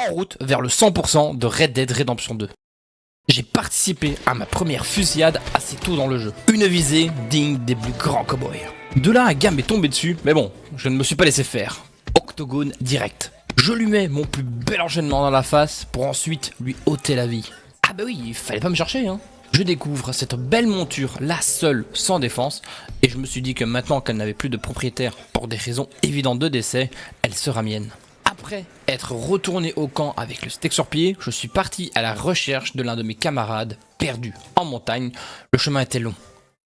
en route vers le 100% de Red Dead Redemption 2. J'ai participé à ma première fusillade assez tôt dans le jeu. Une visée digne des plus grands cowboys. De là, un gars m'est tombé dessus, mais bon, je ne me suis pas laissé faire. Octogone direct. Je lui mets mon plus bel enchaînement dans la face pour ensuite lui ôter la vie. Ah bah oui, il fallait pas me chercher hein. Je découvre cette belle monture, la seule sans défense, et je me suis dit que maintenant qu'elle n'avait plus de propriétaire pour des raisons évidentes de décès, elle sera mienne. Après être retourné au camp avec le steak sur pied, je suis parti à la recherche de l'un de mes camarades, perdu en montagne. Le chemin était long,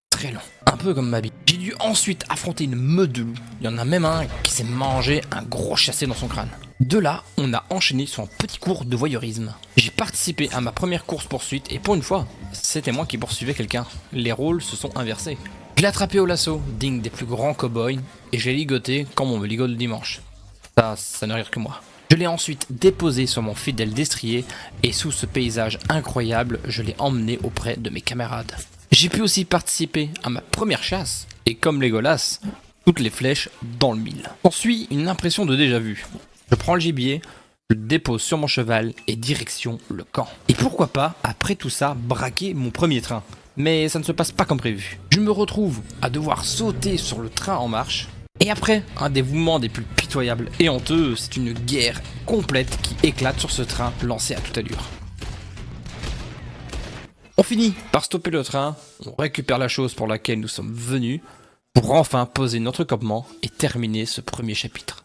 très long, un peu comme ma vie. J'ai dû ensuite affronter une meute de loups. Il y en a même un qui s'est mangé un gros chassé dans son crâne. De là, on a enchaîné sur un petit cours de voyeurisme. J'ai participé à ma première course-poursuite et pour une fois, c'était moi qui poursuivais quelqu'un. Les rôles se sont inversés. Je l'ai attrapé au lasso, digne des plus grands cow-boys, et j'ai ligoté comme on me ligote le dimanche. Ça ne rire que moi. Je l'ai ensuite déposé sur mon fidèle destrier et sous ce paysage incroyable, je l'ai emmené auprès de mes camarades. J'ai pu aussi participer à ma première chasse et comme Legolas, toutes les flèches dans le mille. Ensuite, une impression de déjà-vu. Je prends le gibier, je le dépose sur mon cheval et direction le camp. Et pourquoi pas, après tout ça, braquer mon premier train. Mais ça ne se passe pas comme prévu. Je me retrouve à devoir sauter sur le train en marche. Et après, un dévouement des plus pitoyables et honteux, c'est une guerre complète qui éclate sur ce train lancé à toute allure. On finit par stopper le train, on récupère la chose pour laquelle nous sommes venus, pour enfin poser notre campement et terminer ce premier chapitre.